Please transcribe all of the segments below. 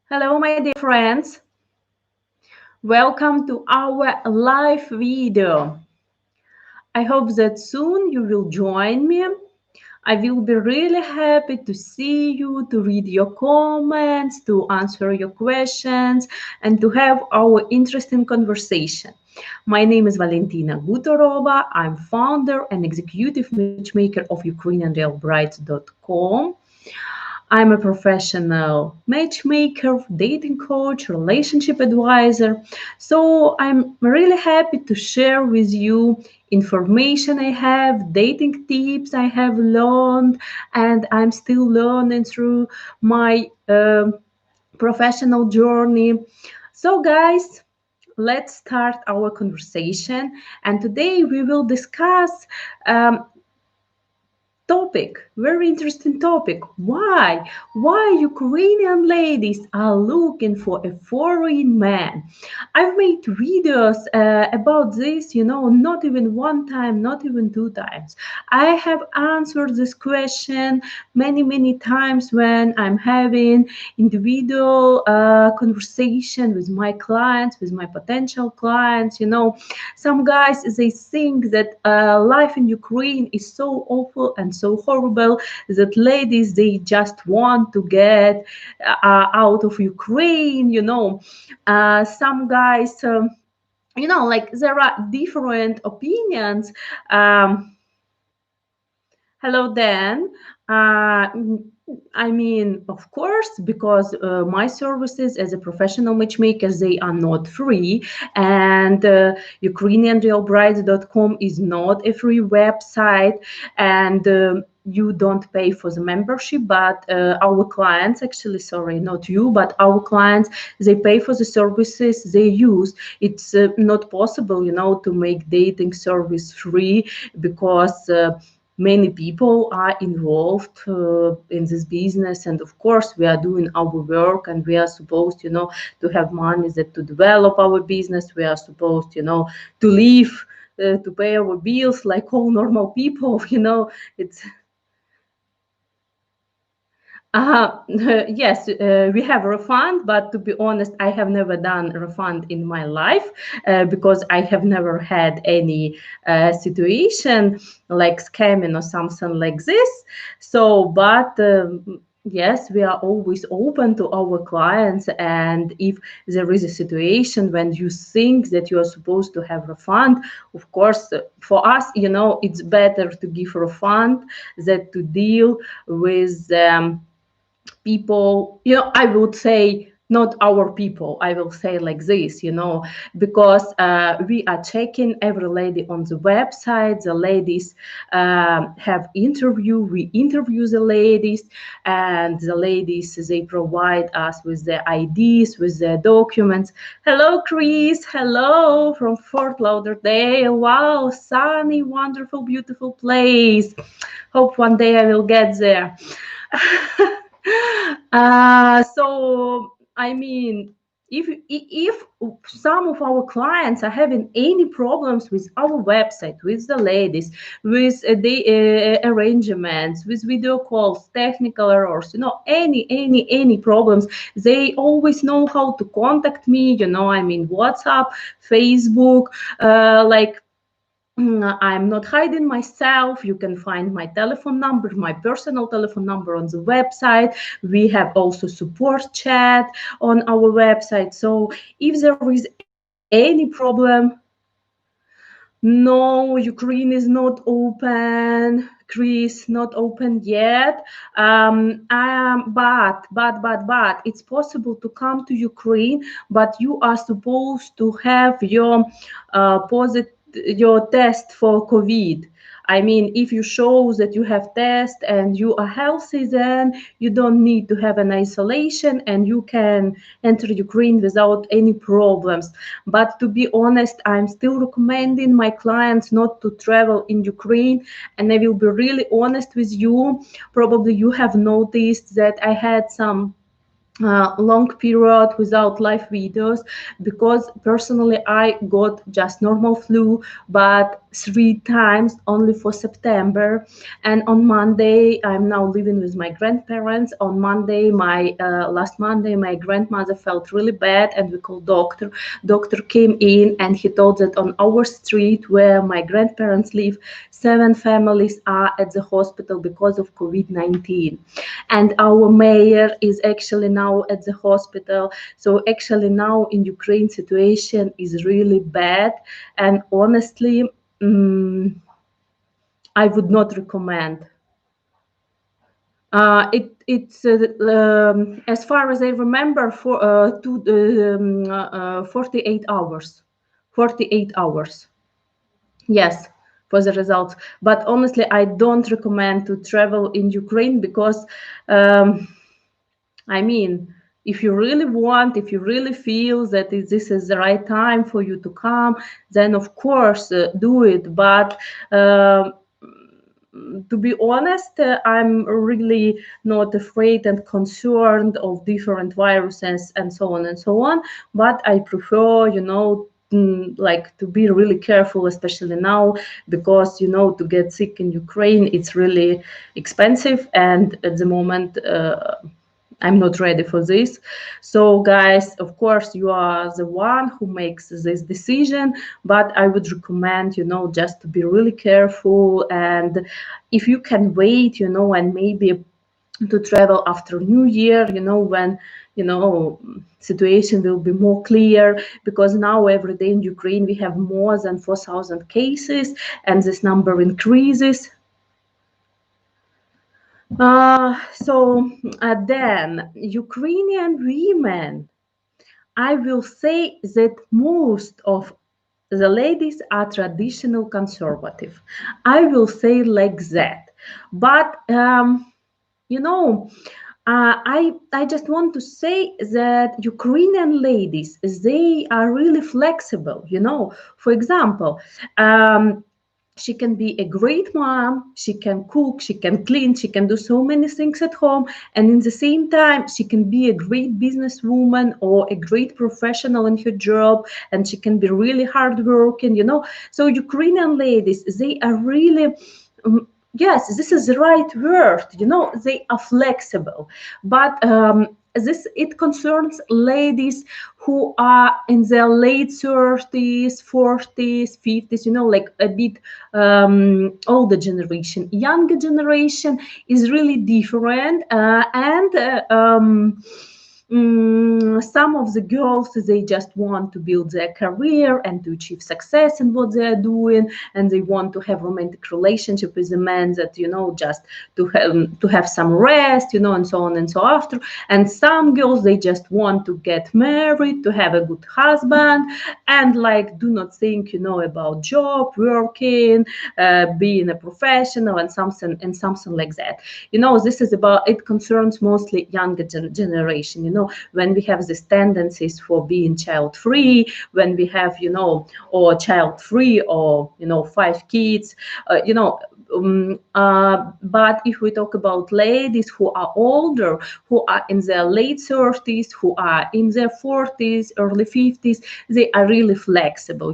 Hello, my dear friends. Welcome to our live video. I hope that soon you will join me. I will be really happy to see you, to read your comments, to answer your questions, and to have our interesting conversation. My name is Valentina Gutorova. I'm founder and executive matchmaker of UkrainianRealBrides.com. I'm a professional matchmaker, dating coach, relationship advisor. So I'm really happy to share with you information I have, dating tips I have learned, and I'm still learning through my professional journey. So, guys, let's start our conversation. And today we will discuss very interesting topic. Why Ukrainian ladies are looking for a foreign man? I've made videos about this, not even one time, not even two times. I have answered this question many times when I'm having individual conversation with my clients, with my potential clients. Some guys, they think that life in Ukraine is so awful and so horrible that ladies, they just want to get out of Ukraine. Some guys, like there are different opinions. Hello, Dan. Uh, of course, because my services as a professional matchmaker, they are not free, and UkrainianRealBrides.com is not a free website, and you don't pay for the membership, but our clients, actually, sorry, not you, but our clients, they pay for the services they use. It's not possible, to make dating service free because many people are involved in this business, and of course we are doing our work, and we are supposed to have money that to develop our business. We are supposed to live, to pay our bills like all normal people. It's yes, we have a refund, but to be honest, I have never done a refund in my life because I have never had any situation like scamming or something like this. So, but yes, we are always open to our clients, and if there is a situation when you think that you are supposed to have refund, of course, for us, it's better to give a refund than to deal with. People, I would say not our people, I will say like this, because we are checking every lady on the website. The ladies have interview, we interview the ladies, and the ladies, they provide us with their IDs, with their documents. Hello, Chris. Hello from Fort Lauderdale. Wow, sunny, wonderful, beautiful place. Hope one day I will get there. So if some of our clients are having any problems with our website, with the ladies, with the arrangements, with video calls, technical errors, any problems, they always know how to contact me. WhatsApp, Facebook, like I'm not hiding myself. You can find my telephone number, my personal telephone number on the website. We have also support chat on our website. So if there is any problem, no, Ukraine is not open. Greece not open yet. But it's possible to come to Ukraine, but you are supposed to have your your test for COVID. If you show that you have test and you are healthy, then you don't need to have an isolation, and you can enter Ukraine without any problems. But to be honest, I'm still recommending my clients not to travel in Ukraine. And I will be really honest with you. Probably you have noticed that I had some long period without live videos, because personally I got just normal flu, but 3 times only for September. And on Monday, I'm now living with my grandparents. On Monday, my last Monday, my grandmother felt really bad, and we called doctor. Doctor came in, and he told that on our street where my grandparents live, 7 families are at the hospital because of COVID-19, and our mayor is actually now at the hospital. So actually now in Ukraine situation is really bad, and honestly, I would not recommend. It's as far as I remember, for 48 hours. 48 hours. Yes, for the results. But honestly, I don't recommend to travel in Ukraine, because um, I mean, if you really want, if you really feel that this is the right time for you to come, then of course do it. But to be honest, I'm really not afraid and concerned of different viruses and so on and so on. But I prefer, like to be really careful, especially now, because to get sick in Ukraine, it's really expensive, and at the moment. I'm not ready for this. So, guys, of course, you are the one who makes this decision, but I would recommend, just to be really careful. And if you can wait, and maybe to travel after New Year, when, situation will be more clear, because now every day in Ukraine we have more than 4,000 cases, and this number increases. Then Ukrainian women, I will say that most of the ladies are traditional conservative. I will say like that. But you know, I just want to say that Ukrainian ladies, they are really flexible. For example, she can be a great mom, she can cook, she can clean, she can do so many things at home, and in the same time she can be a great businesswoman or a great professional in her job, and she can be really hardworking. So Ukrainian ladies, they are really, yes, this is the right word, they are flexible. But this, it concerns ladies who are in their late 30s, 40s, 50s, like a bit older generation. Younger generation is really different, some of the girls, they just want to build their career and to achieve success in what they are doing, and they want to have romantic relationship with a man that, just to have some rest, and so on and so after. And some girls, they just want to get married, to have a good husband, and like do not think, about job, working, being a professional, and something like that. This is about, it concerns mostly younger generation. When we have these tendencies for being child free, when we have, or child free, or 5 kids, but if we talk about ladies who are older, who are in their late 30s, who are in their 40s, early 50s, they are really flexible.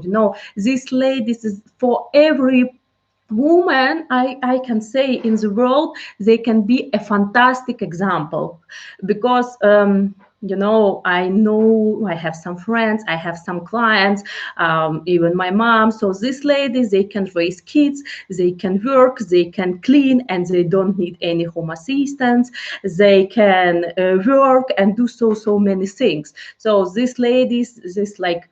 These ladies, is for every woman, I can say, in the world, they can be a fantastic example, because I know, I have some friends, I have some clients, even my mom. So these ladies, they can raise kids, they can work, they can clean, and they don't need any home assistance. They can work and do so many things. So these ladies, this, like,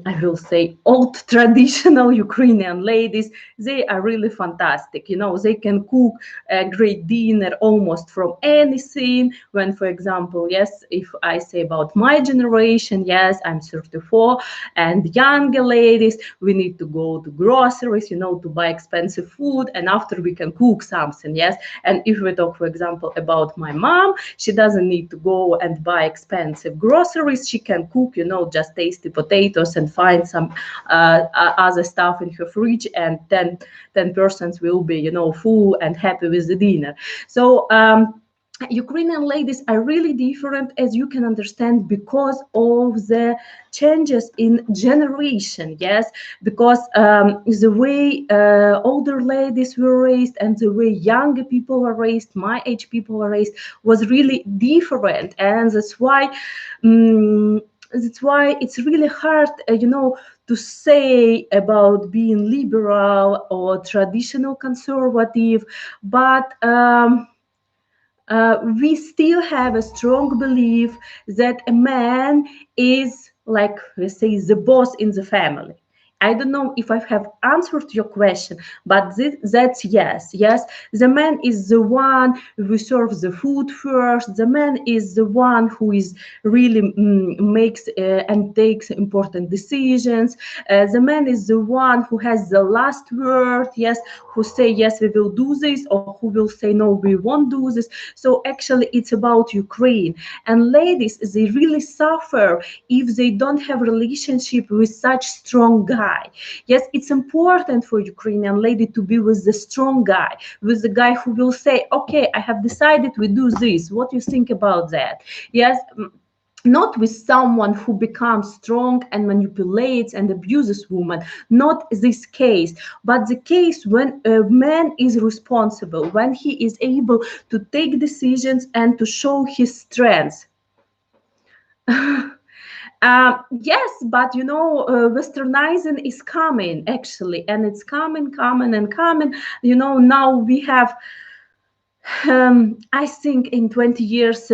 I will say, old traditional Ukrainian ladies, they are really fantastic. They can cook a great dinner almost from anything. When, for example, yes, if I say about my generation, yes, I'm 34, and younger ladies, we need to go to groceries, to buy expensive food, and after we can cook something, yes. And if we talk, for example, about my mom, she doesn't need to go and buy expensive groceries. She can cook, just tasty potatoes and find some other stuff in her fridge, and 10 persons will be, full and happy with the dinner. So Ukrainian ladies are really different, as you can understand, because of the changes in generation. Yes, because the way older ladies were raised and the way younger people were raised, my age people were raised, was really different, and that's why it's really hard, to say about being liberal or traditional conservative, but. We still have a strong belief that a man is, like, let's say, the boss in the family. I don't know if I have answered your question, but that's yes. Yes, the man is the one who serves the food first. The man is the one who is really makes and takes important decisions. The man is the one who has the last word. Yes, who say yes, we will do this, or who will say no, we won't do this. So actually, it's about Ukraine. And ladies, they really suffer if they don't have relationship with such strong guy. Yes, it's important for Ukrainian lady to be with the strong guy, with the guy who will say, okay, I have decided we do this. What do you think about that? Yes, not with someone who becomes strong and manipulates and abuses women, not this case, but the case when a man is responsible, when he is able to take decisions and to show his strengths. Yes, but westernizing is coming actually, and it's coming and coming. Now we have, I think in 20 years.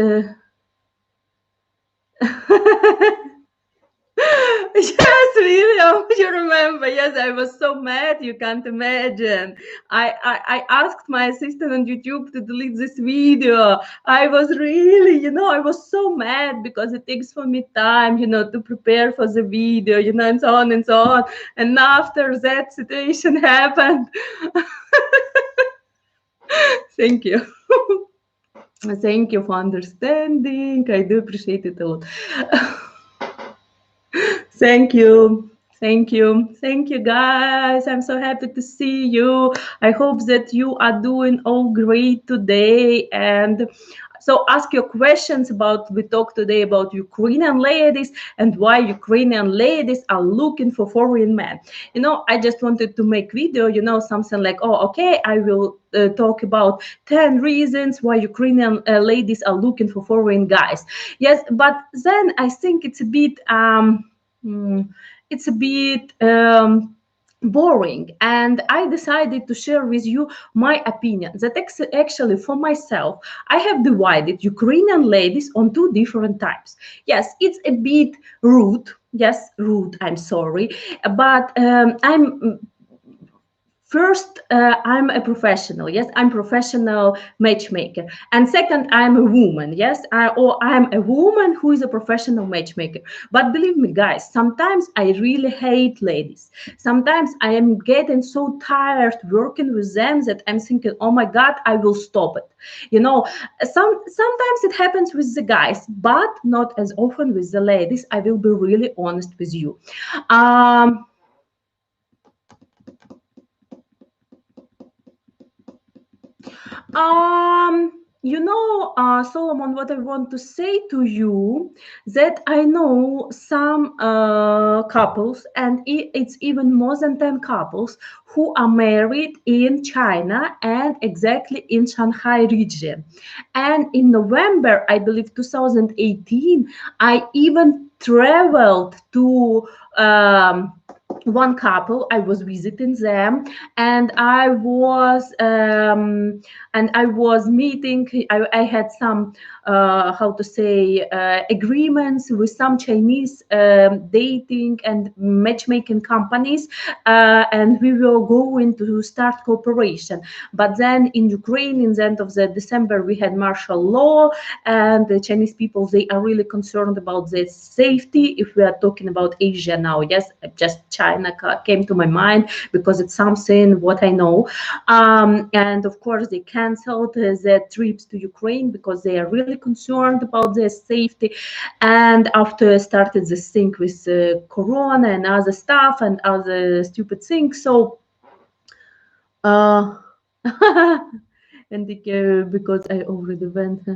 Yes, William, you remember? Yes, I was so mad. You can't imagine. I asked my assistant on YouTube to delete this video. I was really, I was so mad because it takes for me time, to prepare for the video, and so on and so on. And after that situation happened, thank you. Thank you for understanding. I do appreciate it a lot. Thank you. Thank you. Thank you, guys. I'm so happy to see you. I hope that you are doing all great today. And so ask your questions about, we talk today about Ukrainian ladies and why Ukrainian ladies are looking for foreign men. I just wanted to make video, something like, oh, okay, I will talk about 10 reasons why Ukrainian ladies are looking for foreign guys. Yes, but then I think it's a bit, it's a bit boring, and I decided to share with you my opinion that actually for myself I have divided Ukrainian ladies on two different types. Yes, it's a bit rude. Yes, rude, I'm sorry, but First, I'm a professional. Yes, I'm professional matchmaker. And second, I'm a woman. Yes, or I'm a woman who is a professional matchmaker. But believe me, guys, sometimes I really hate ladies. Sometimes I am getting so tired working with them that I'm thinking, oh my God, I will stop it. Sometimes it happens with the guys, but not as often with the ladies. I will be really honest with you. Solomon, what I want to say to you, that I know some couples, and it's even more than 10 couples who are married in China and exactly in Shanghai region. And in November, I believe 2018, I even traveled to one couple. I was visiting them, and I was meeting. I had some how to say agreements with some Chinese dating and matchmaking companies, and we were going to start cooperation. But then in Ukraine, in the end of the December, we had martial law, and the Chinese people, they are really concerned about their safety. If we are talking about Asia now, yes, just China came to my mind because it's something what I know. And of course, they canceled their trips to Ukraine because they are really concerned about their safety. And after started this thing with Corona and other stuff and other stupid things, so And because I already went.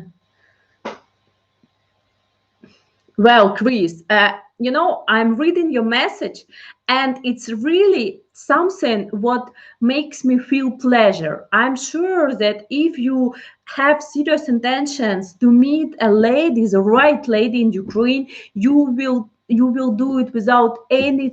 Well, Chris, I'm reading your message, and it's really something what makes me feel pleasure. I'm sure that if you have serious intentions to meet a lady, the right lady in Ukraine, you will do it without any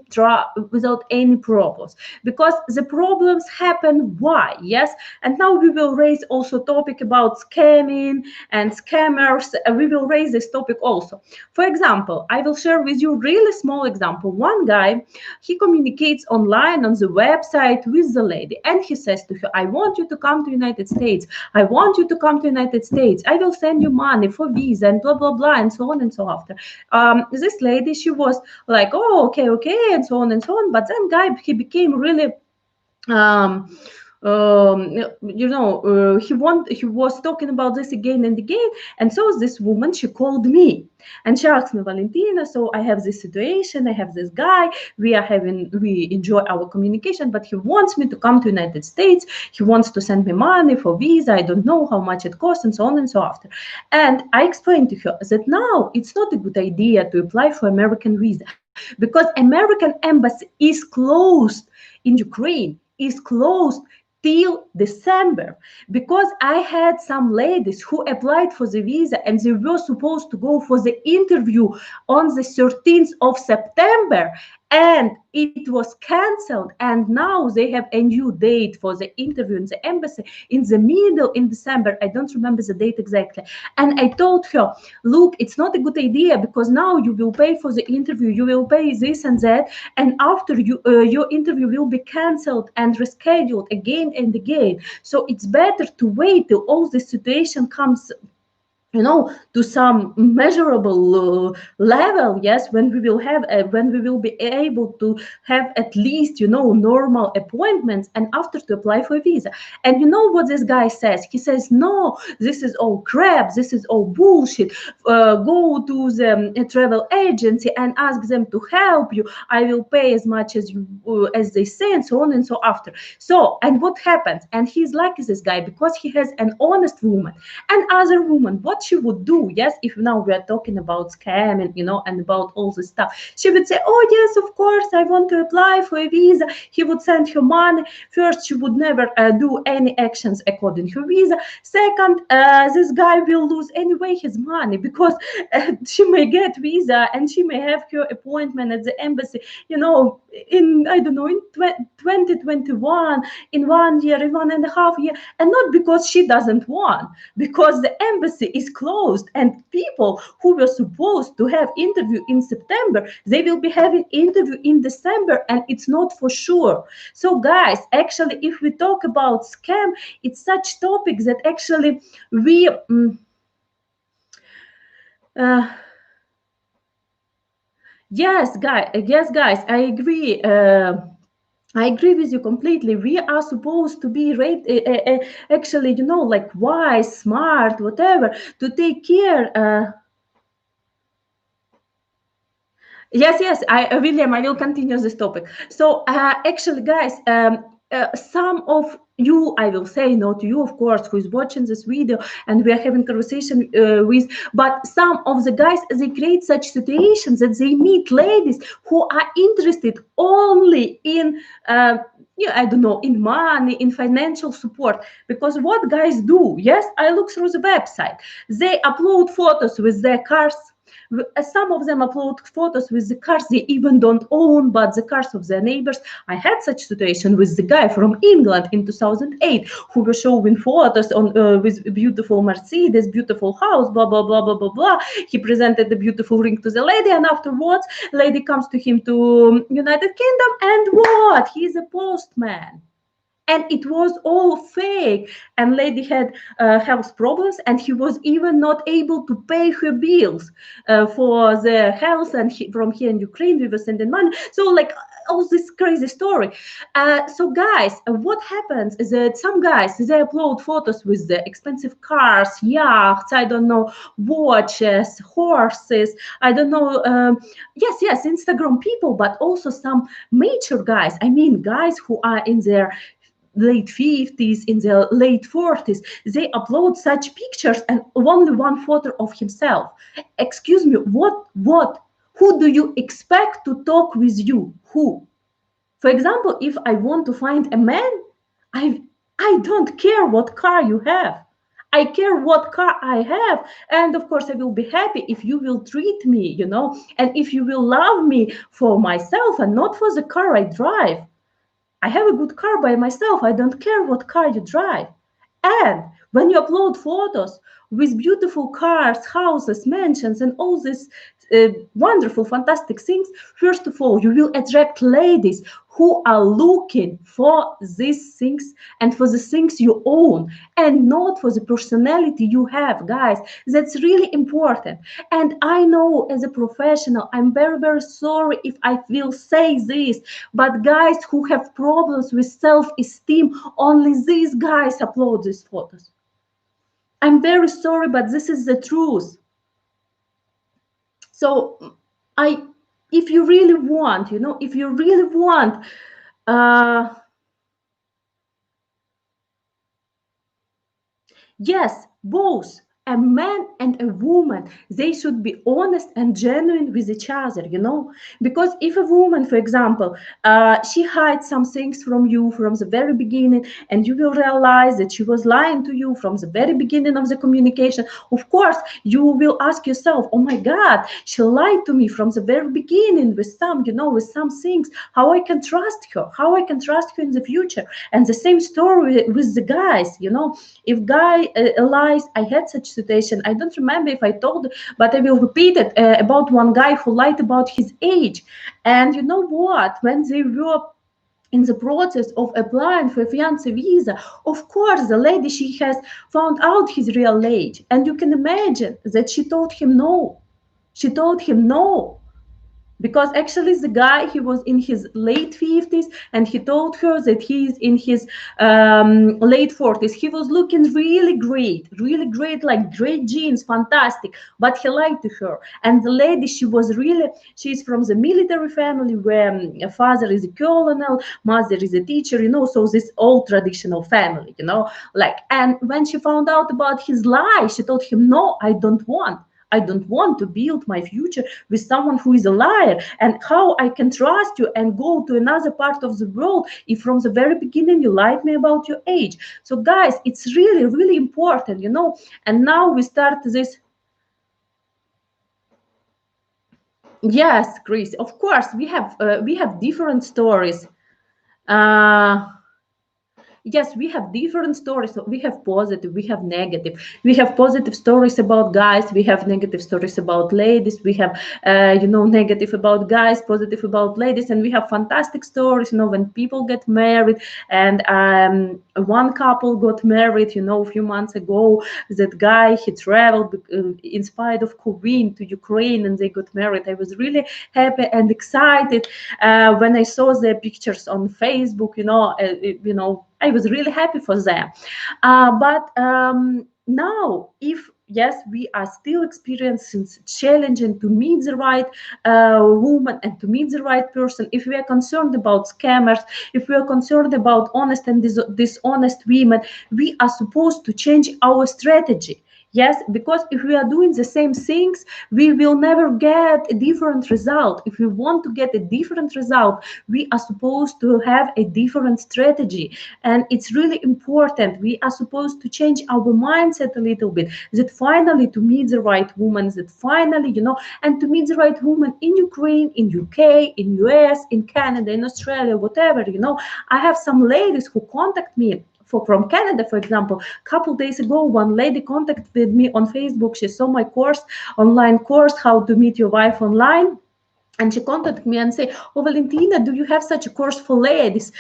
problems, because the problems happen. Why? Yes. And now we will raise also topic about scamming and scammers. We will raise this topic also. For example, I will share with you really small example. One guy, he communicates online on the website with the lady, and he says to her, I want you to come to United States. I want you to come to United States. I will send you money for visa and blah, blah, blah, and so on and so after. This lady, she was like, oh, okay, okay, and so on and so on. But then guy, he became really um, he was talking about this again and again. And so this woman, she called me, and she asked me, Valentina, so I have this situation, I have this guy, we enjoy our communication, but he wants me to come to United States, he wants to send me money for visa, I don't know how much it costs, and so on and so after. And I explained to her that now it's not a good idea to apply for American visa, because American embassy is closed in Ukraine, is closed till December, because I had some ladies who applied for the visa and they were supposed to go for the interview on the 13th of September, and it was cancelled, and now they have a new date for the interview in the embassy in the middle in December. I don't remember the date exactly. And I told her, look, it's not a good idea, because now you will pay for the interview, you will pay this and that, and after your interview will be cancelled and rescheduled again and again. So it's better to wait till all the situation comes, to some measurable level. Yes, when we will be able to have at least, normal appointments, and after to apply for a visa. And you know what this guy says? He says, no, this is all crap, this is all bullshit. Go to the travel agency and ask them to help you. I will pay as much as they say, and so on and so after. So, and what happens? And he's lucky, this guy, because he has an honest woman. And other woman, what she would do, yes, if now we are talking about scamming, and about all this stuff, she would say, oh yes, of course, I want to apply for a visa. He would send her money. First, she would never do any actions according to her visa. Second, this guy will lose anyway his money, because she may get visa and she may have her appointment at the embassy, in, I don't know, in 2021, in 1 year, in 1.5 years, and not because she doesn't want, because the embassy is closed, and people who were supposed to have interview in September, they will be having interview in December, and it's not for sure. So guys, actually, if we talk about scam, it's such topic that actually we yes, guys, I agree with you completely. We are supposed to be actually, like wise, smart, whatever, to take care. Yes, William, I will continue this topic. So, actually, guys, some of you, I will say, not you, of course, who is watching this video and we are having conversation with, but some of the guys, they create such situations that they meet ladies who are interested only in, I don't know, in money, in financial support. Because what guys do, yes, I look through the website, they upload photos with their cars. Some of them upload photos with the cars they even don't own, but the cars of their neighbors. I had such situation with the guy from England in 2008 who were showing photos on with beautiful Mercedes, beautiful house, blah blah blah blah blah blah. He presented the beautiful ring to the lady, and afterwards, lady comes to him to United Kingdom, and what? He's a postman. And it was all fake, and lady had health problems, and he was even not able to pay her bills for the health, and from here in Ukraine we were sending money. So like all this crazy story. So guys, what happens is that some guys, they upload photos with the expensive cars, yachts, I don't know, watches, horses, I don't know, yes, Instagram people, but also some mature guys, I mean guys who are in their late 50s, in their late 40s, they upload such pictures and only one photo of himself. Excuse me, what? Who do you expect to talk with you? Who? For example, if I want to find a man, I I don't care what car you have. I care what car I have. And of course, I will be happy if you will treat me, and if you will love me for myself and not for the car I drive. I have a good car by myself. I don't care what car you drive. And when you upload photos with beautiful cars, houses, mansions, and all these wonderful, fantastic things, first of all, you will attract ladies who are looking for these things and for the things you own and not for the personality you have, guys. That's really important. And I know as a professional, I'm very, very sorry if I will say this, but guys who have problems with self-esteem, only these guys upload these photos. I'm very sorry, but this is the truth. So I, if you really want, if you really want, yes, both a man and a woman, they should be honest and genuine with each other, because if a woman, for example, she hides some things from you from the very beginning, and you will realize that she was lying to you from the very beginning of the communication. Of course, you will ask yourself, oh my God, she lied to me from the very beginning with with some things. How I can trust her? How I can trust her in the future? And the same story with the guys, if guy lies, I had such situation. I don't remember if I told, but I will repeat it about one guy who lied about his age. And you know what? When they were in the process of applying for a fiancé visa, of course, the lady, she has found out his real age. And you can imagine that she told him no. She told him no, because actually the guy, he was in his late 50s, and he told her that he is in his late 40s. He was looking really great, like great genes, fantastic, but he lied to her. And the lady, she's from the military family where father is a colonel, mother is a teacher, so this old traditional family, and when she found out about his lie, she told him, no, I don't want to build my future with someone who is a liar. And how I can trust you and go to another part of the world if from the very beginning you lied me about your age? So guys, it's really, really important, And now we start this. Yes, Chris, of course, we have different stories. Uh, Yes, we have different stories. So we have positive, we have negative. We have positive stories about guys, we have negative stories about ladies, we have negative about guys, positive about ladies, and we have fantastic stories, when people get married. And one couple got married, a few months ago. That guy, he traveled in spite of COVID to Ukraine, and they got married. I was really happy and excited when I saw their pictures on Facebook. I was really happy for them. But now, if yes, we are still experiencing challenging to meet the right woman and to meet the right person. If we are concerned about scammers, if we are concerned about honest and dishonest women, we are supposed to change our strategy. Yes, because if we are doing the same things, we will never get a different result. If we want to get a different result, we are supposed to have a different strategy. And it's really important. We are supposed to change our mindset a little bit. That finally, to meet the right woman, that finally, and to meet the right woman in Ukraine, in UK, in US, in Canada, in Australia, whatever, I have some ladies who contact me from Canada, for example. A couple days ago, one lady contacted me on Facebook. She saw my online course, How to Meet Your Wife Online. And she contacted me and said, oh, Valentina, do you have such a course for ladies?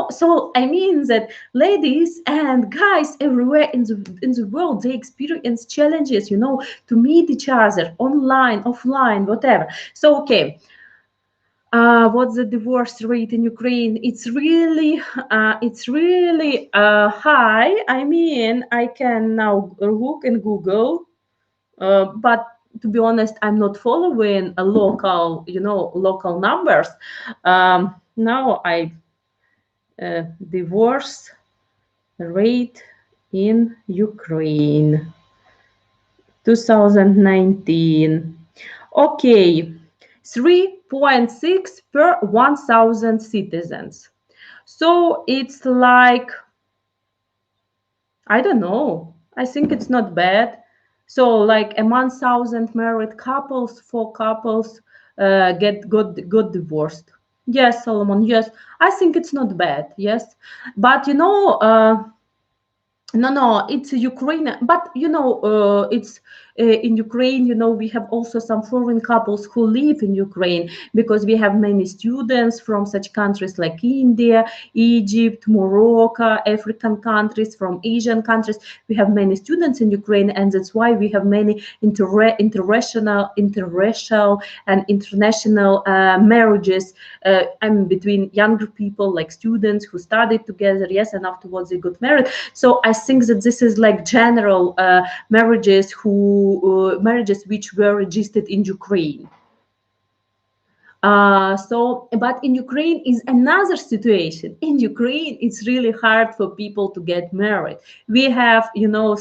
So I mean that ladies and guys everywhere in the world, they experience challenges, to meet each other online, offline, whatever. So, okay. What's the divorce rate in Ukraine? It's really high. I mean, I can now look in Google, but to be honest, I'm not following a local numbers. Now Divorce rate in Ukraine 2019. Okay, 3.6 per 1,000 citizens. So it's like, I don't know. I think it's not bad. So like a 1,000 married couples, four couples got divorced. Yes, Solomon. Yes, I think it's not bad. Yes, but no, it's Ukraine. But it's in Ukraine. We have also some foreign couples who live in Ukraine because we have many students from such countries like India, Egypt, Morocco, African countries, from Asian countries. We have many students in Ukraine, and that's why we have many interracial and international marriages. Between younger people, like students who studied together, yes, and afterwards they got married. So I think that this is like general marriages which were registered in Ukraine. But in Ukraine is another situation. In Ukraine, it's really hard for people to get married. We have,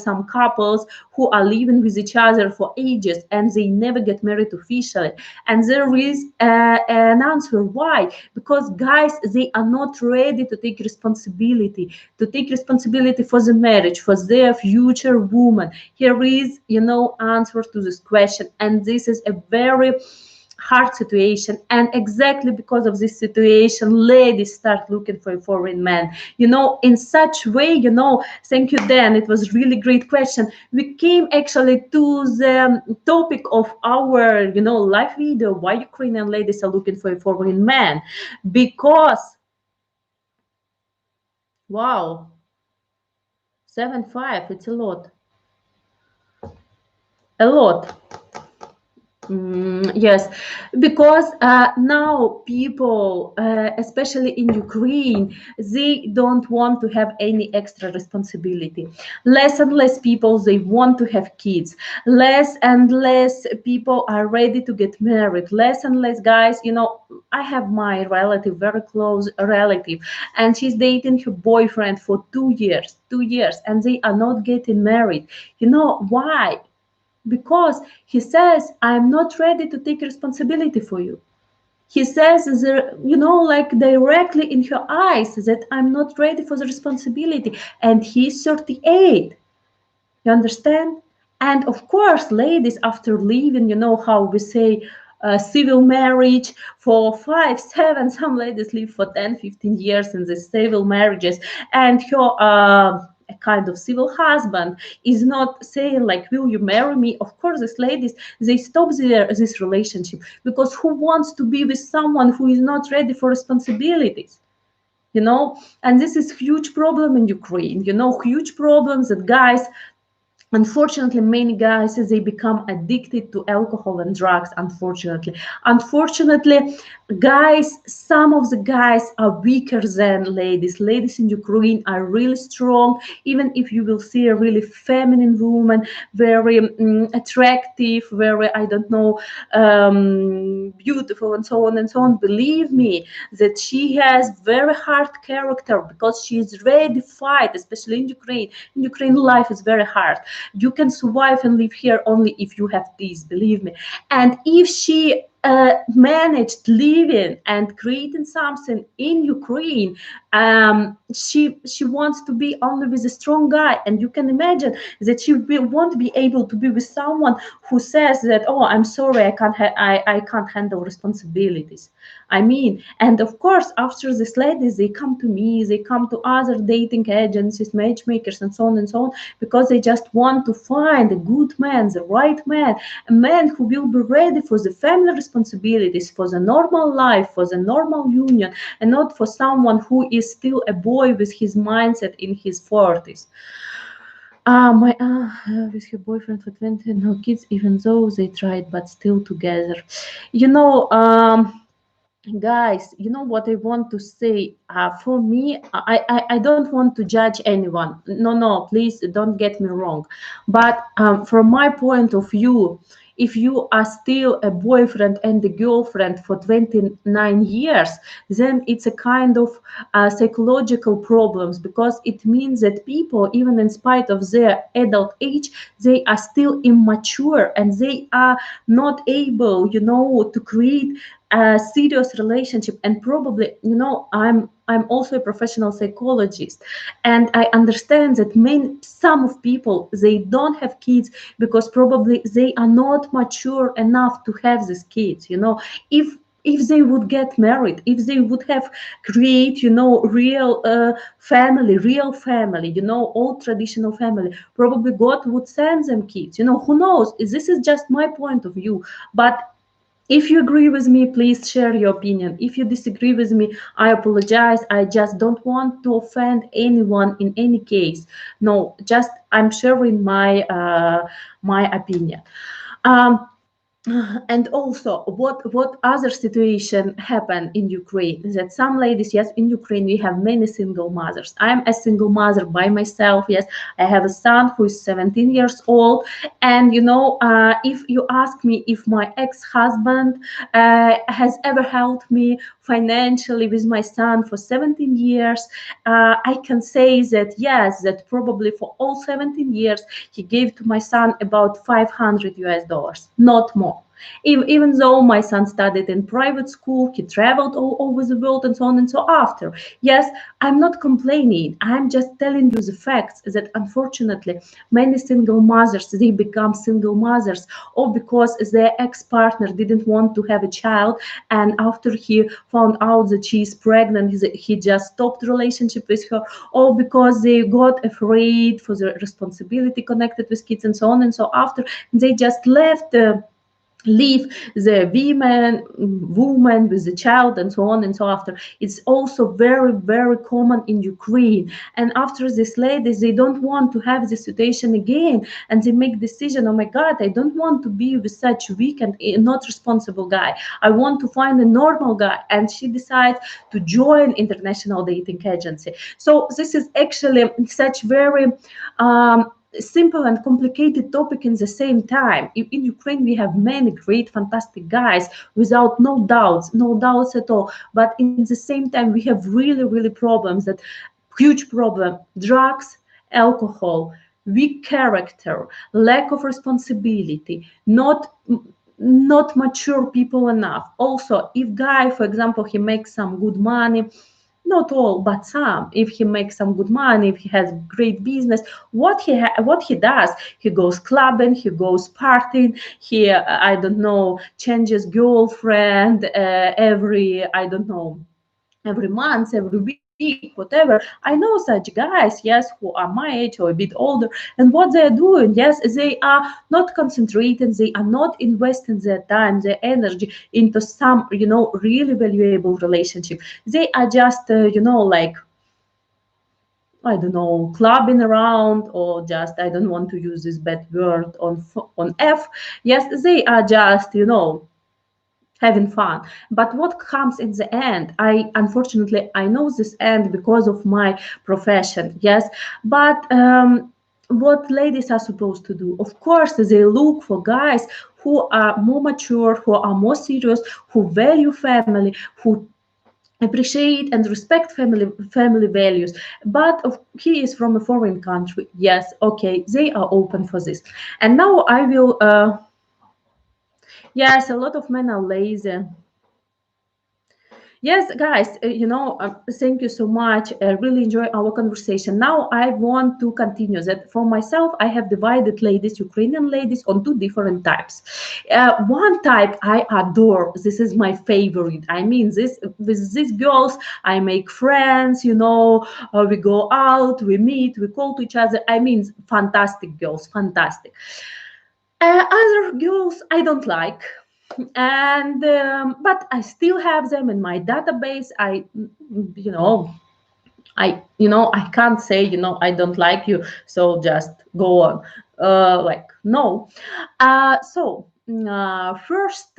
some couples who are living with each other for ages and they never get married officially. And there is an answer why. Because guys, they are not ready to take responsibility for the marriage, for their future woman. Here is, answer to this question. And this is a very hard situation, and exactly because of this situation ladies start looking for a foreign man, in such way. Thank you, Dan, it was really great question. We came actually to the topic of our live video, why Ukrainian ladies are looking for a foreign man. Because wow, 7.5, it's a lot. Yes, because now people, especially in Ukraine, they don't want to have any extra responsibility. Less and less people, they want to have kids. Less and less people are ready to get married. Less and less guys, I have my relative, very close relative, and she's dating her boyfriend for 2 years, and they are not getting married. Why? Because he says, I'm not ready to take responsibility for you. He says, like directly in her eyes, that I'm not ready for the responsibility. And he's 38. You understand? And of course, ladies, after leaving, how we say, civil marriage for 5, 7, some ladies live for 10, 15 years in these civil marriages, and her a kind of civil husband is not saying like, will you marry me? Of course, these ladies, they stop this relationship, because who wants to be with someone who is not ready for responsibilities? And this is huge problem in Ukraine, huge problems that guys, unfortunately, many guys, they become addicted to alcohol and drugs. Unfortunately, guys, some of the guys are weaker than ladies. Ladies in Ukraine are really strong. Even if you will see a really feminine woman, very attractive, very, I don't know, beautiful, and so on and so on, believe me that she has very hard character, because she is ready to fight, especially in Ukraine. In Ukraine, life is very hard. You can survive and live here only if you have peace, believe me. And if she managed living and creating something in Ukraine, she wants to be only with a strong guy. And you can imagine that she won't be able to be with someone who says that, oh, I'm sorry, I can't handle responsibilities. And of course, after these ladies, they come to me, they come to other dating agencies, matchmakers, and so on and so on, because they just want to find a good man, the right man, a man who will be ready for the family responsibilities, for the normal life, for the normal union, and not for someone who is still a boy with his mindset in his 40s. With her boyfriend for 20, no kids, even though they tried, but still together. Guys, what I want to say, for me, I don't want to judge anyone. No, please don't get me wrong. But from my point of view, if you are still a boyfriend and a girlfriend for 29 years, then it's a kind of psychological problems, because it means that people, even in spite of their adult age, they are still immature and they are not able, to create a serious relationship. And probably, I'm also a professional psychologist, and I understand that some of people, they don't have kids because probably they are not mature enough to have these kids. If they would get married, if they would have create, real family, old traditional family, probably God would send them kids. Who knows? This is just my point of view. But if you agree with me, please share your opinion. If you disagree with me, I apologize. I just don't want to offend anyone in any case. No, just I'm sharing my opinion. Um, and also, what other situation happened in Ukraine? That some ladies, yes, in Ukraine we have many single mothers. I'm a single mother by myself. Yes, I have a son who is 17 years old. And if you ask me if my ex-husband has ever helped me financially with my son for 17 years, I can say that yes, that probably for all 17 years he gave to my son about 500 US dollars, not more. Even though my son studied in private school, he traveled all over the world and so on and so after. Yes, I'm not complaining. I'm just telling you the facts that unfortunately many single mothers, they become single mothers, or because their ex-partner didn't want to have a child, and after he found out that she is pregnant, he just stopped the relationship with her, or because they got afraid for the responsibility connected with kids and so on and so after, they just left leave the woman with the child and so on and so after. It's also very, very common in Ukraine. And after these ladies, they don't want to have this situation again, and they make decision, oh my God, I don't want to be with such weak and not responsible guy. I want to find a normal guy. And she decides to join international dating agency. So this is actually such very simple and complicated topic in the same time. In Ukraine, we have many great, fantastic guys without no doubts at all. But in the same time, we have really, really problems, that huge problem: drugs, alcohol, weak character, lack of responsibility, not mature people enough. Also, if guy, for example, he makes some good money, not all, but some. If he makes some good money, if he has great business, what he does, he goes clubbing, he goes partying, he I don't know, changes girlfriend every, I don't know, every month, every week, whatever. I know such guys, yes, who are my age or a bit older, and what they are doing, yes, they are not concentrating, they are not investing their time, their energy into some, really valuable relationship. They are just, like, I don't know, clubbing around, or just, I don't want to use this bad word on F. Yes, they are just, having fun. But what comes in the end, I unfortunately I know this end because of my profession. Yes, but what ladies are supposed to do, of course, they look for guys who are more mature, who are more serious, who value family, who appreciate and respect family values. But he is from a foreign country, yes, okay, they are open for this. And now I will yes, a lot of men are lazy. Yes, guys, thank you so much. I really enjoy our conversation. Now I want to continue that for myself. I have divided ladies, Ukrainian ladies, on two different types. One type I adore. This is my favorite. I mean, this with these girls, I make friends. We go out, we meet, we call to each other. I mean, fantastic girls, fantastic. Other girls I don't like, and but I still have them in my database. You know I can't say, I don't like you, so just go on, like, no. So first,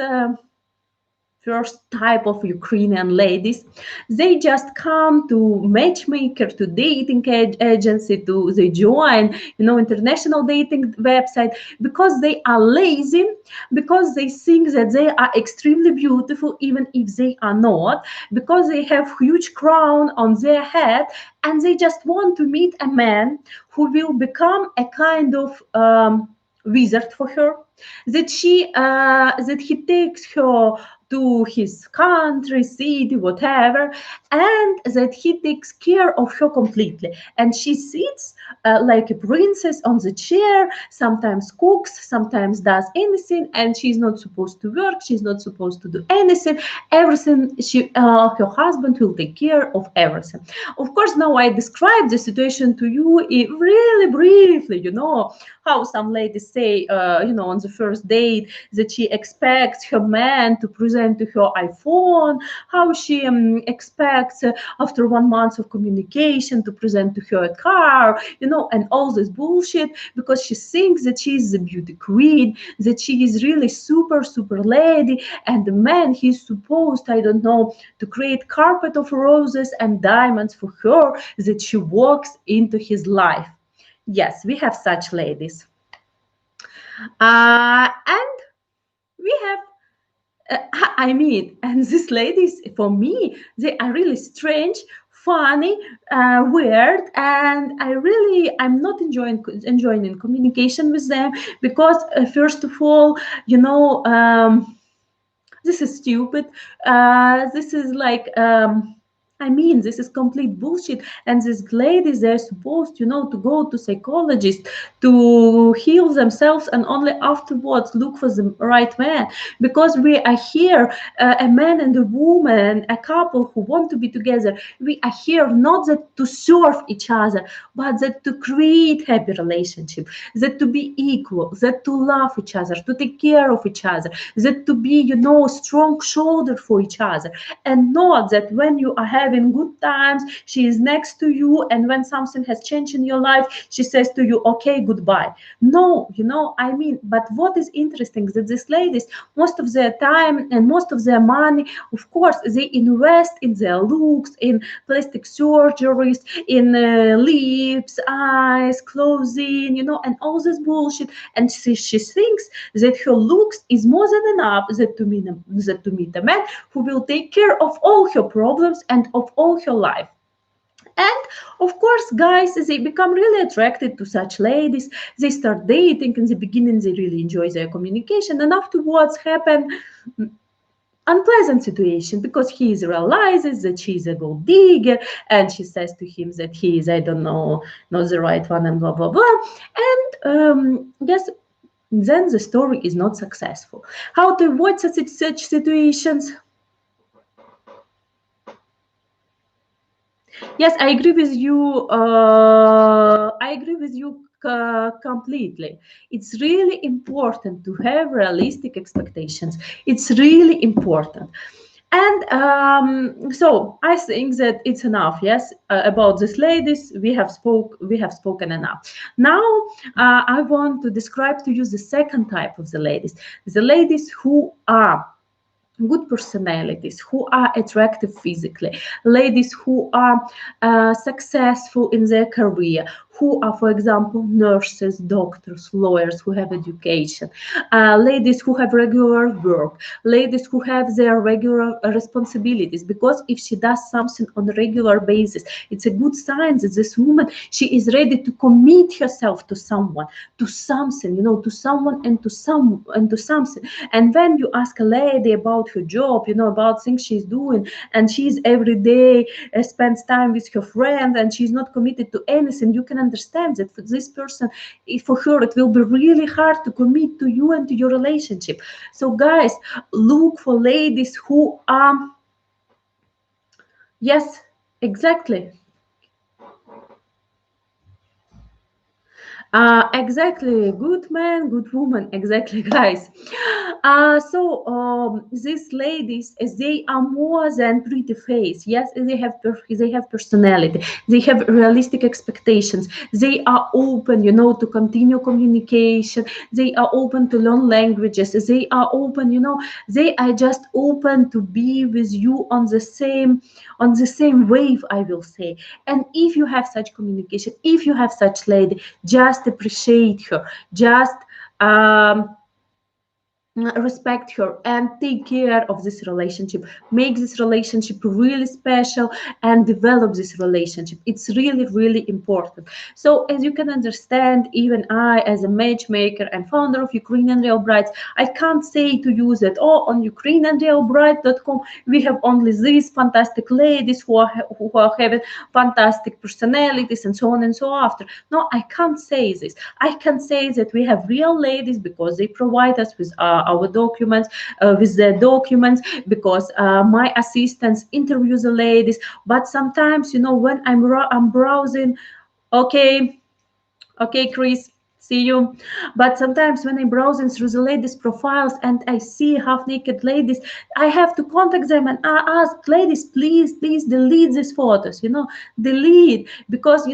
first type of Ukrainian ladies. They just come to matchmaker, to dating agency, to they join, international dating website because they are lazy, because they think that they are extremely beautiful, even if they are not, because they have huge crown on their head, and they just want to meet a man who will become a kind of wizard for her, that he takes her to his country, city, whatever, and that he takes care of her completely. And she sits like a princess on the chair, sometimes cooks, sometimes does anything, and she's not supposed to work, she's not supposed to do anything. Everything, her husband will take care of everything. Of course, now I describe the situation to you really briefly, how some ladies say, on the first date, that she expects her man to present to her iPhone, how she expects after 1 month of communication to present to her a car, and all this bullshit, because she thinks that she is the beauty queen, that she is really super, super lady, and the man, he's supposed, I don't know, to create carpet of roses and diamonds for her, that she walks into his life. Yes, we have such ladies. And we have and these ladies, for me, they are really strange, funny, weird, and I'm not enjoying in communication with them because, first of all, this is stupid. This is like. This is complete bullshit. And these ladies, they're supposed, to go to psychologists to heal themselves and only afterwards look for the right man. Because we are here, a man and a woman, a couple who want to be together. We are here not that to serve each other, but that to create happy relationship, that to be equal, that to love each other, to take care of each other, that to be, strong shoulder for each other, and not that when you are having good times, she is next to you, and when something has changed in your life, she says to you, okay, goodbye. No, but what is interesting that these ladies, most of their time and most of their money, of course, they invest in their looks, in plastic surgeries, in lips, eyes, clothing, and all this bullshit. And she thinks that her looks is more than enough that to meet a man who will take care of all her problems and of all her life. And of course, guys, they become really attracted to such ladies. They start dating. In the beginning, they really enjoy their communication, and afterwards happen unpleasant situation because he realizes that she's a gold digger, and she says to him that he is, I don't know, not the right one, and blah blah blah. And yes, then the story is not successful. How to avoid such situations? Yes, I agree with you. Completely. It's really important to have realistic expectations. It's really important. And so I think that it's enough. Yes, about these ladies, we have spoken enough. Now I want to describe to you the second type of the ladies who are good personalities, who are attractive physically, ladies who are successful in their career, who are, for example, nurses, doctors, lawyers who have education, ladies who have regular work, ladies who have their regular responsibilities. Because if she does something on a regular basis, it's a good sign that this woman, she is ready to commit herself to someone, to something, to someone and to something. And when you ask a lady about her job, about things she's doing, and she's every day spends time with her friend, and she's not committed to anything, you can understand that for this person, for her, it will be really hard to commit to you and to your relationship. So guys, look for ladies who are, yes, exactly. Exactly, good man, good woman, exactly, guys. These ladies, they are more than pretty face. Yes, they have personality. They have realistic expectations. They are open, to continue communication. They are open to learn languages. They are open, they are just open to be with you on the same wave, I will say. And if you have such communication, if you have such lady, just appreciate her, just um, respect her and take care of this relationship, make this relationship really special and develop this relationship. It's really, really important. So as you can understand, even I, as a matchmaker and founder of Ukrainian Real Brides, I can't say to you that, oh, on ukrainianrealbride.com we have only these fantastic ladies who are having fantastic personalities and so on and so after. No, I can't say this. I can say that we have real ladies because they provide us with our documents, with their documents, because my assistants interview the ladies. But sometimes, when I'm browsing, okay, okay, Chris. See you. But sometimes when I'm browsing through the ladies' profiles and I see half naked ladies, I have to contact them and ask, ladies, please, please delete these photos, delete, because,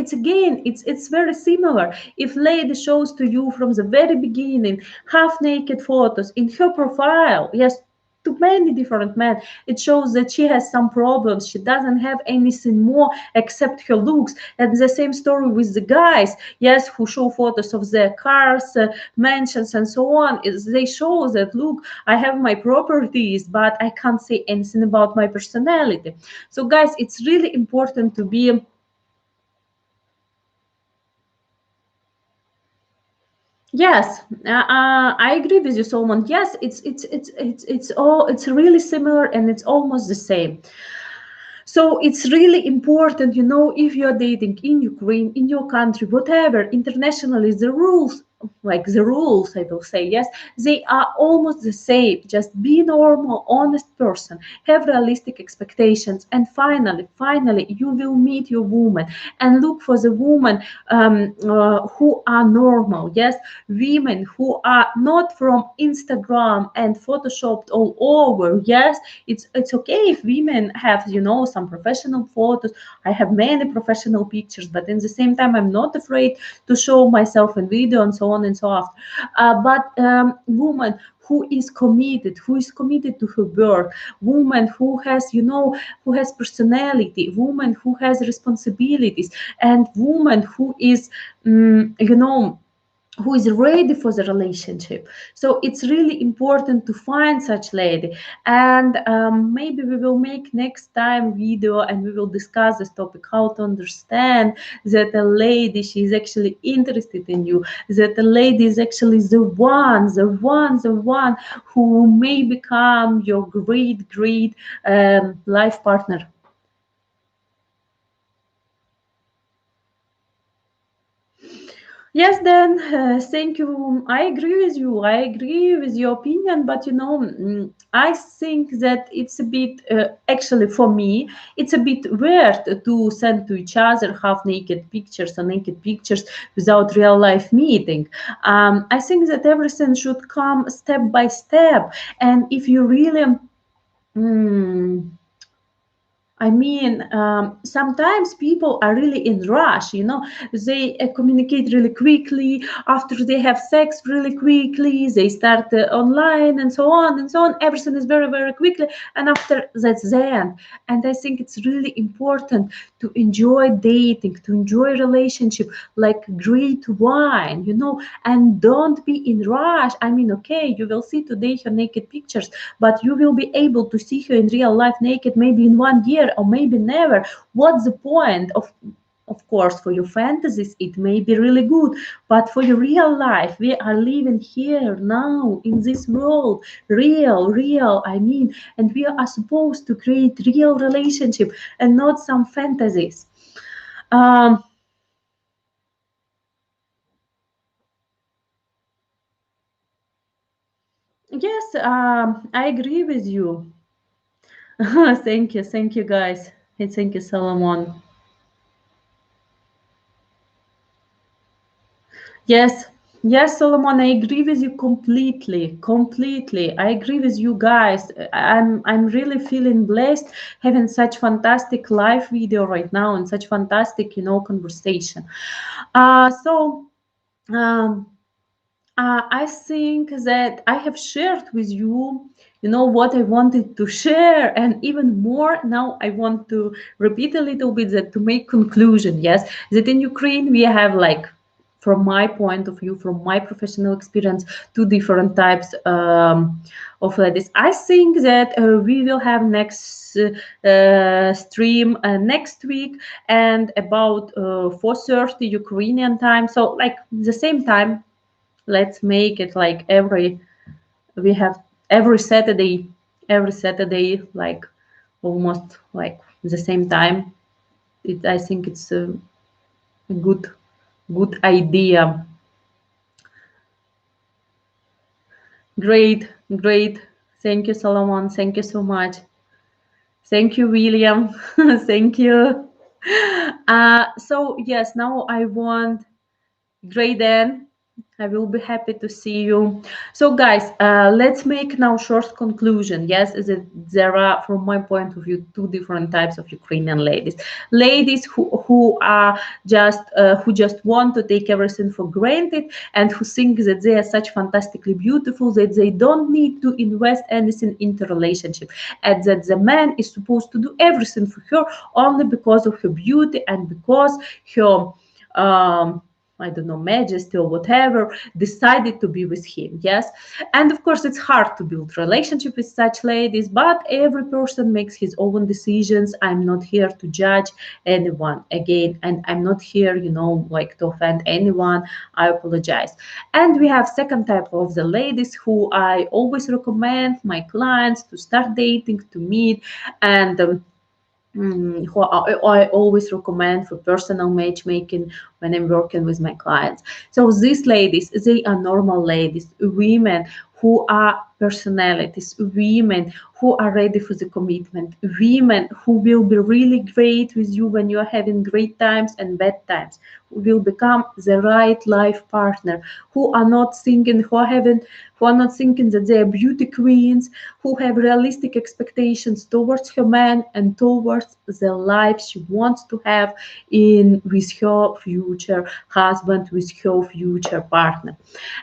it's very similar. If lady shows to you from the very beginning half naked photos in her profile, yes, to many different men, it shows that she has some problems. She doesn't have anything more except her looks. And the same story with the guys, yes, who show photos of their cars, mansions and so on. They show that, look, I have my properties, but I can't say anything about my personality. So guys, it's really important to be. Yes, I agree with you, Solomon. Yes, it's really similar and it's almost the same. So it's really important, if you're dating in Ukraine, in your country, whatever, internationally, the rules, like the rules, I will say, yes, they are almost the same. Just be normal, honest person, have realistic expectations, and finally, you will meet your woman and look for the woman who are normal, yes, women who are not from Instagram and photoshopped all over, yes. It's okay if women have, some professional photos. I have many professional pictures, but in the same time I'm not afraid to show myself in video and so on and so on. But woman who is committed to her work, woman who has, who has personality, woman who has responsibilities, and woman who is, who is ready for the relationship. So it's really important to find such lady. And maybe we will make next time video and we will discuss this topic, how to understand that a lady, she is actually interested in you, that a lady is actually the one who may become your great life partner. Yes, then, thank you. I agree with you. I agree with your opinion, but I think that it's a bit, actually, for me, it's a bit weird to send to each other half naked pictures or naked pictures without real life meeting. I think that everything should come step by step. And if you really, mm, I mean, sometimes people are really in rush, they communicate really quickly. After they have sex really quickly, they start online and so on and so on. Everything is very, very quickly. And after that's the end. And I think it's really important to enjoy dating, to enjoy relationship like great wine, and don't be in rush. I mean, okay, you will see today her naked pictures, but you will be able to see her in real life naked maybe in 1 year or maybe never. What's the point of course, for your fantasies, it may be really good, but for your real life, we are living here now in this world, real, I mean, and we are supposed to create real relationship and not some fantasies. Um, yes, I agree with you. Thank you, guys. And thank you, Solomon. Yes, yes, Solomon, I agree with you completely, completely. I agree with you guys. I'm really feeling blessed having such fantastic live video right now and such fantastic, conversation. So um, I think that I have shared with you, what I wanted to share, and even more. Now I want to repeat a little bit that to make conclusion. Yes, that in Ukraine we have like, from my point of view, from my professional experience, two different types of ladies. I think that we will have next stream next week and about 4:30 Ukrainian time. So like the same time, let's make it like we have every Saturday, like almost like the same time. I think it's a good idea. Great, great. Thank you, Solomon. Thank you so much. Thank you, William. Thank you. So yes, now I want great then. I will be happy to see you. So, guys, let's make now short conclusion. Yes, is it, there are, from my point of view, two different types of Ukrainian ladies. Ladies who just want to take everything for granted and who think that they are such fantastically beautiful that they don't need to invest anything into relationship, and that the man is supposed to do everything for her only because of her beauty and because her I don't know, majesty or whatever, decided to be with him. Yes. And of course, it's hard to build relationship with such ladies, but every person makes his own decisions. I'm not here to judge anyone again, and I'm not here, like to offend anyone. I apologize. And we have second type of the ladies who I always recommend my clients to start dating, to meet, and who I always recommend for personal matchmaking when I'm working with my clients. So these ladies, they are normal ladies, women who are personalities, women who are ready for the commitment, women who will be really great with you when you are having great times and bad times, who will become the right life partner, who are not thinking that they are beauty queens, who have realistic expectations towards her man and towards the life she wants to have in with her future husband, with her future partner.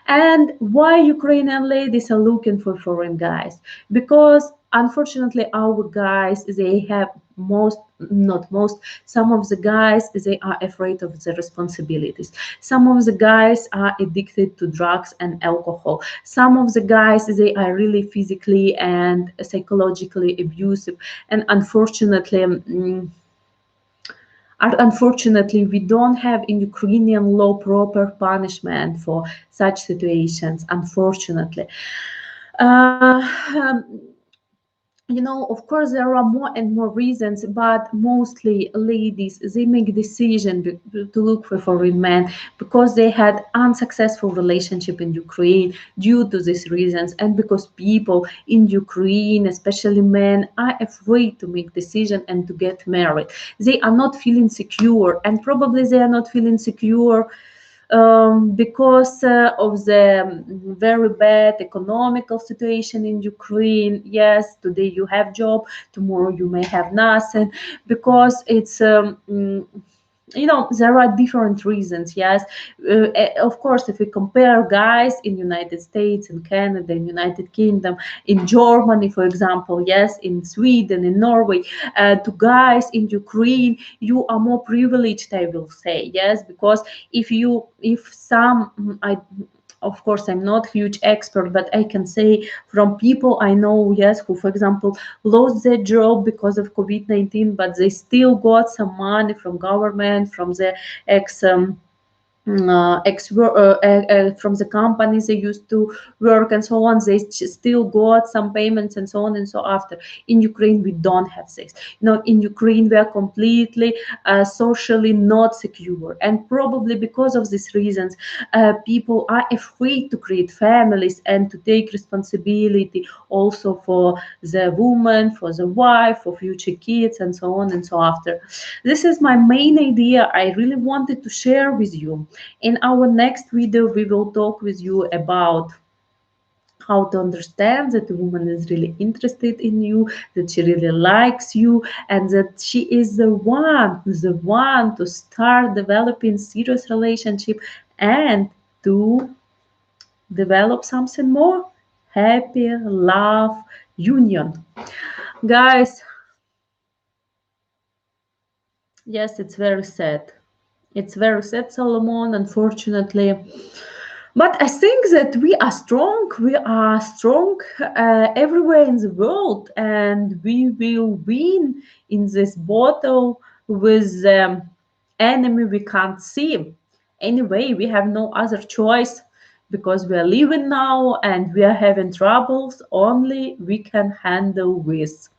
And why Ukrainian ladies are looking for foreign guys? Because unfortunately our guys, they have most not most some of the guys, they are afraid of the responsibilities. Some of the guys are addicted to drugs and alcohol. Some of the guys, they are really physically and psychologically abusive, and unfortunately, we don't have in Ukrainian law proper punishment for such situations. Unfortunately, uh, um, of course, there are more and more reasons, but mostly ladies, they make decision to look for foreign men because they had unsuccessful relationship in Ukraine due to these reasons, and because people in Ukraine, especially men, are afraid to make decision and to get married. They are not feeling secure, and probably they are not feeling secure because of the very bad economical situation in Ukraine. Yes, today you have job, tomorrow you may have nothing, because it's there are different reasons. Yes, of course, if we compare guys in United States, in Canada, in United Kingdom, in Germany, for example, yes, in Sweden, in Norway, to guys in Ukraine, you are more privileged, I will say. Yes, because if some I of course I'm not huge expert, but I can say from people I know, yes, who for example lost their job because of COVID-19, but they still got some money from government, from the ex from the companies they used to work and so on. They still got some payments and so on and so after. In Ukraine we don't have this. In Ukraine we are completely socially not secure, and probably because of these reasons people are afraid to create families and to take responsibility also for the woman, for the wife, for future kids and so on and so after. This is my main idea I really wanted to share with you. In our next video, we will talk with you about how to understand that a woman is really interested in you, that she really likes you, and that she is the one to start developing serious relationship and to develop something more happy love union. Guys, yes, it's very sad. It's very sad, Solomon, unfortunately. But I think that we are strong. We are strong everywhere in the world, and we will win in this battle with enemy we can't see. Anyway, we have no other choice because we are living now and we are having troubles only we can handle with.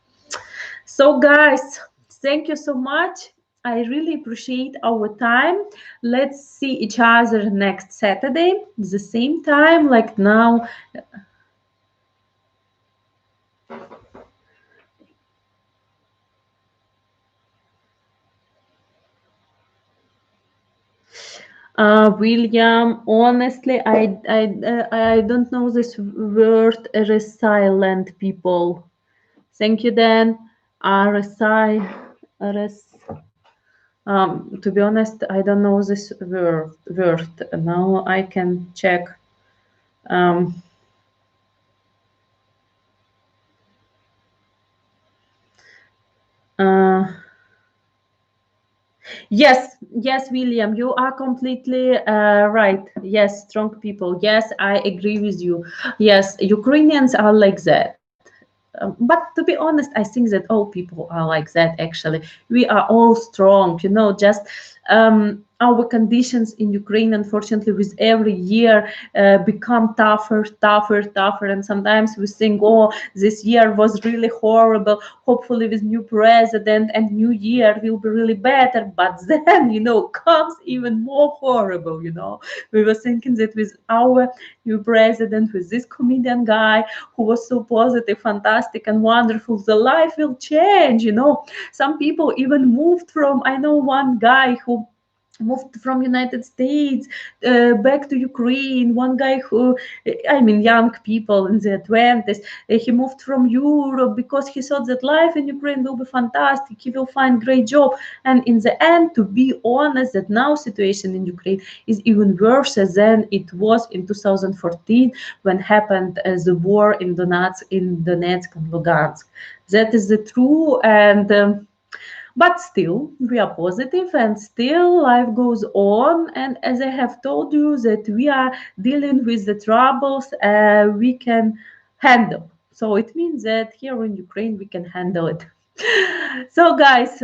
So, guys, thank you so much. I really appreciate our time. Let's see each other next Saturday, the same time, like now. William, honestly, I don't know this word resilient people. Thank you, Dan. RSI, to be honest, I don't know this word. Now I can check. Um, uh, yes, yes, William, you are completely right. Yes, strong people. Yes, I agree with you. Yes, Ukrainians are like that. But to be honest, I think that all people are like that actually. We are all strong, just our conditions in Ukraine, unfortunately, with every year become tougher, tougher, tougher. And sometimes we think, oh, this year was really horrible. Hopefully, with new president and new year will be really better. But then, comes even more horrible. We were thinking that with our new president, with this comedian guy, who was so positive, fantastic, and wonderful. The life will change. Some people even moved from. I know one guy who moved from United States back to Ukraine. One guy who, I mean, young people in the 20s, he moved from Europe because he thought that life in Ukraine will be fantastic. He will find great job. And in the end, to be honest, that now situation in Ukraine is even worse than it was in 2014 when happened the war in Donetsk and Lugansk. That is the true and. But still, we are positive and still life goes on. And as I have told you, that we are dealing with the troubles we can handle. So it means that here in Ukraine, we can handle it. So, guys,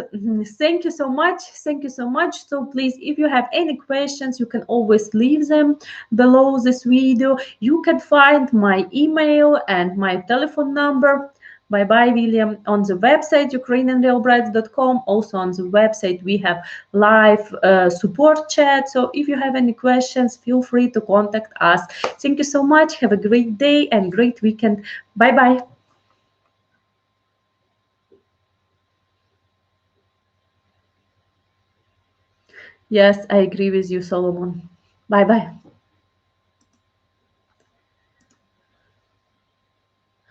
thank you so much. Thank you so much. So, please, if you have any questions, you can always leave them below this video. You can find my email and my telephone number. Bye bye, William. On the website, ukrainianrealbrides.com. Also on the website, we have live support chat. So if you have any questions, feel free to contact us. Thank you so much. Have a great day and great weekend. Bye bye. Yes, I agree with you, Solomon. Bye bye.